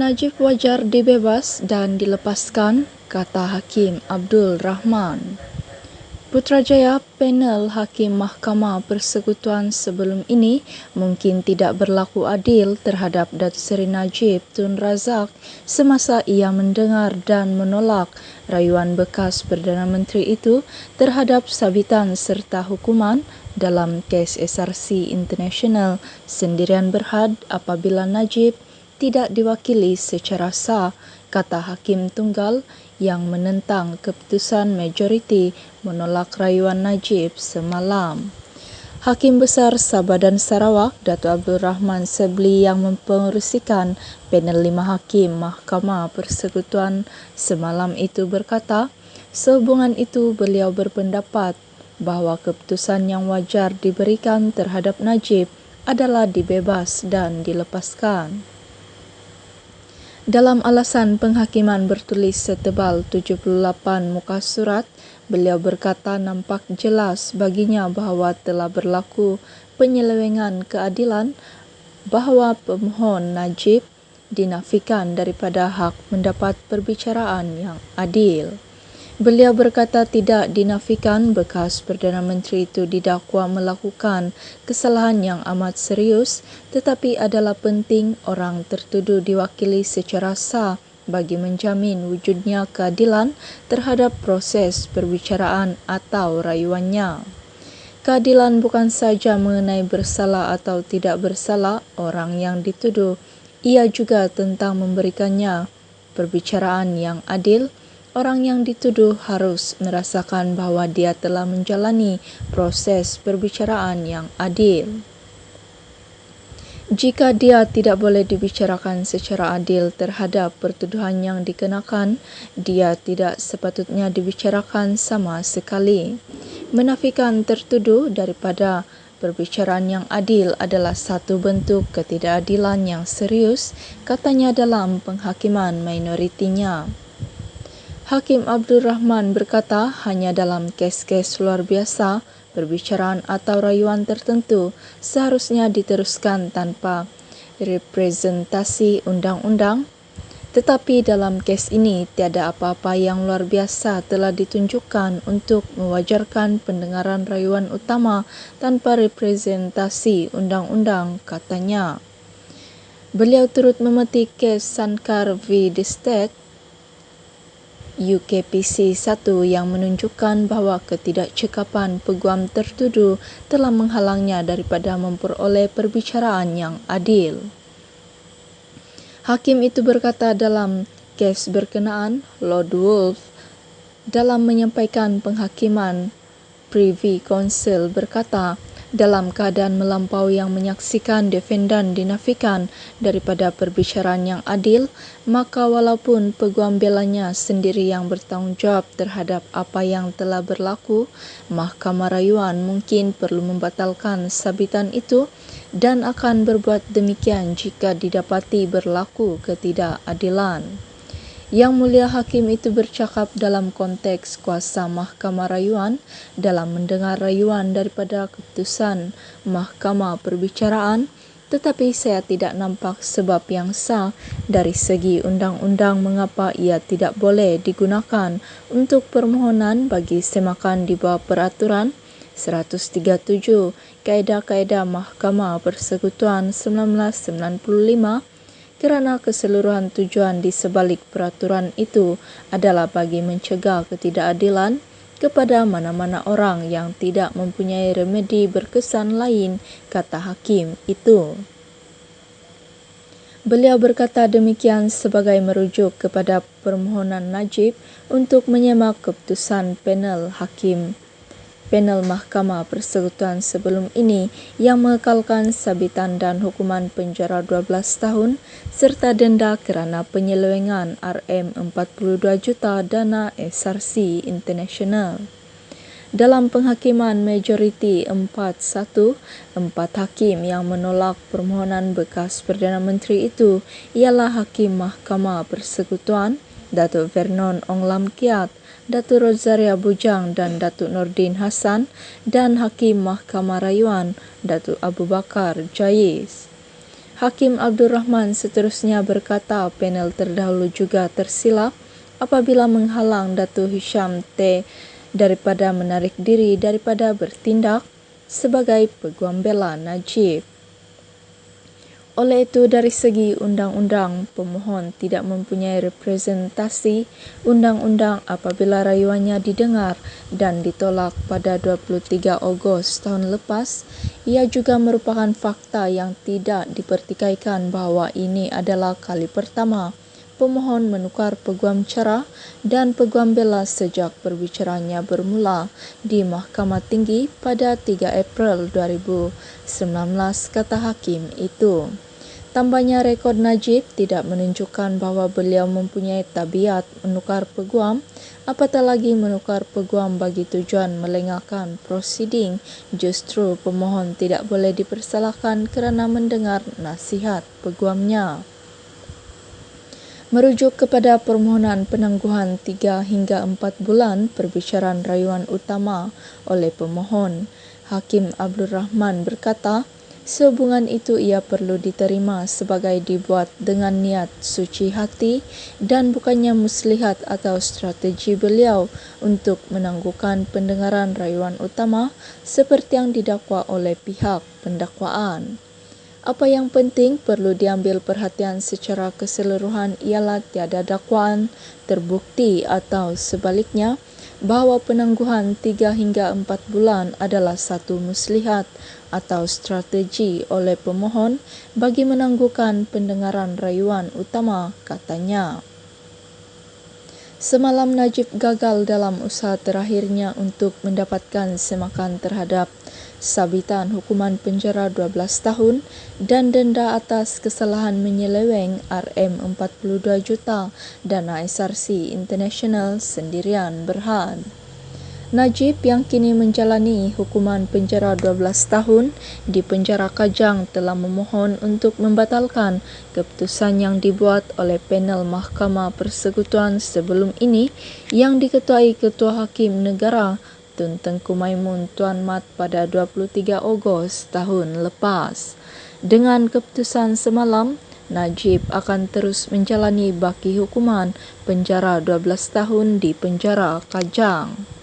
Najib wajar dibebas dan dilepaskan, kata Hakim Abdul Rahman. Putrajaya panel Hakim Mahkamah Persekutuan sebelum ini mungkin tidak berlaku adil terhadap Datuk Seri Najib Tun Razak semasa ia mendengar dan menolak rayuan bekas Perdana Menteri itu terhadap sabitan serta hukuman dalam kes SRC International Sendirian Berhad apabila Najib tidak diwakili secara sah, kata Hakim Tunggal yang menentang keputusan majoriti menolak rayuan Najib semalam. Hakim Besar Sabah dan Sarawak, Datuk Abdul Rahman Sebli yang mempengerusikan panel 5 Hakim Mahkamah Persekutuan semalam itu berkata, sehubungan itu beliau berpendapat bahawa keputusan yang wajar diberikan terhadap Najib adalah dibebas dan dilepaskan. Dalam alasan penghakiman bertulis setebal 78 muka surat, beliau berkata nampak jelas baginya bahawa telah berlaku penyelewengan keadilan, bahawa pemohon Najib dinafikan daripada hak mendapat perbicaraan yang adil. Beliau berkata tidak dinafikan bekas Perdana Menteri itu didakwa melakukan kesalahan yang amat serius, tetapi adalah penting orang tertuduh diwakili secara sah bagi menjamin wujudnya keadilan terhadap proses perbicaraan atau rayuannya. Keadilan bukan saja mengenai bersalah atau tidak bersalah orang yang dituduh, ia juga tentang memberikannya perbicaraan yang adil. Orang yang dituduh harus merasakan bahawa dia telah menjalani proses perbicaraan yang adil. Jika dia tidak boleh dibicarakan secara adil terhadap pertuduhan yang dikenakan, dia tidak sepatutnya dibicarakan sama sekali. Menafikan tertuduh daripada perbicaraan yang adil adalah satu bentuk ketidakadilan yang serius, katanya dalam penghakiman minoritinya. Hakim Abdul Rahman berkata hanya dalam kes-kes luar biasa, perbicaraan atau rayuan tertentu seharusnya diteruskan tanpa representasi undang-undang. Tetapi dalam kes ini tiada apa-apa yang luar biasa telah ditunjukkan untuk mewajarkan pendengaran rayuan utama tanpa representasi undang-undang, katanya. Beliau turut memetik kes Sankar v. The State UKPC 1 yang menunjukkan bahawa ketidakcekapan peguam tertuduh telah menghalangnya daripada memperoleh perbicaraan yang adil. Hakim itu berkata dalam kes berkenaan, Lord Wolf dalam menyampaikan penghakiman Privy Council berkata, dalam keadaan melampau yang menyaksikan defendan dinafikan daripada perbicaraan yang adil, maka walaupun peguam belanya sendiri yang bertanggungjawab terhadap apa yang telah berlaku, Mahkamah Rayuan mungkin perlu membatalkan sabitan itu dan akan berbuat demikian jika didapati berlaku ketidakadilan. Yang Mulia Hakim itu bercakap dalam konteks kuasa Mahkamah Rayuan dalam mendengar rayuan daripada keputusan Mahkamah Perbicaraan, tetapi saya tidak nampak sebab yang sah dari segi undang-undang mengapa ia tidak boleh digunakan untuk permohonan bagi semakan di bawah peraturan 137 Kaedah-Kaedah Mahkamah Persekutuan 1995, kerana keseluruhan tujuan di sebalik peraturan itu adalah bagi mencegah ketidakadilan kepada mana-mana orang yang tidak mempunyai remedi berkesan lain, kata hakim itu. Beliau berkata demikian sebagai merujuk kepada permohonan Najib untuk menyemak keputusan panel Mahkamah Persekutuan sebelum ini yang mengekalkan sabitan dan hukuman penjara 12 tahun serta denda kerana penyelewengan RM42 juta dana SRC International. Dalam penghakiman majoriti 4-1, 4 hakim yang menolak permohonan bekas Perdana Menteri itu ialah Hakim Mahkamah Persekutuan, Datuk Vernon Onglam Kiat, Datuk Rosaria Bujang dan Datuk Nordin Hassan, dan Hakim Mahkamah Rayuan, Datuk Abu Bakar Jais. Hakim Abdurrahman seterusnya berkata panel terdahulu juga tersilap apabila menghalang Datuk Hisham T daripada menarik diri daripada bertindak sebagai peguam bela Najib. Oleh itu, dari segi undang-undang, pemohon tidak mempunyai representasi undang-undang apabila rayuannya didengar dan ditolak pada 23 Ogos tahun lepas. Ia juga merupakan fakta yang tidak dipertikaikan bahawa ini adalah kali pertama pemohon menukar peguam cara dan peguam bela sejak perbicaranya bermula di Mahkamah Tinggi pada 3 April 2019, kata hakim itu. Tambahnya, rekod Najib tidak menunjukkan bahawa beliau mempunyai tabiat menukar peguam, apatah lagi menukar peguam bagi tujuan melengahkan prosiding. Justru pemohon tidak boleh dipersalahkan kerana mendengar nasihat peguamnya. Merujuk kepada permohonan penangguhan 3 hingga 4 bulan perbicaraan rayuan utama oleh pemohon, Hakim Abdurrahman berkata, sehubungan itu ia perlu diterima sebagai dibuat dengan niat suci hati dan bukannya muslihat atau strategi beliau untuk menangguhkan pendengaran rayuan utama seperti yang didakwa oleh pihak pendakwaan. Apa yang penting perlu diambil perhatian secara keseluruhan ialah tiada dakwaan terbukti atau sebaliknya bahawa penangguhan 3 hingga 4 bulan adalah satu muslihat atau strategi oleh pemohon bagi menangguhkan pendengaran rayuan utama, katanya. Semalam Najib gagal dalam usaha terakhirnya untuk mendapatkan semakan terhadap sabitan hukuman penjara 12 tahun dan denda atas kesalahan menyeleweng RM42 juta dana SRC International sendirian Berhad. Najib yang kini menjalani hukuman penjara 12 tahun di penjara Kajang telah memohon untuk membatalkan keputusan yang dibuat oleh panel Mahkamah Persekutuan sebelum ini yang diketuai Ketua Hakim Negara Tun Tengku Maimun Tuan Mat pada 23 Ogos tahun lepas. Dengan keputusan semalam, Najib akan terus menjalani baki hukuman penjara 12 tahun di penjara Kajang.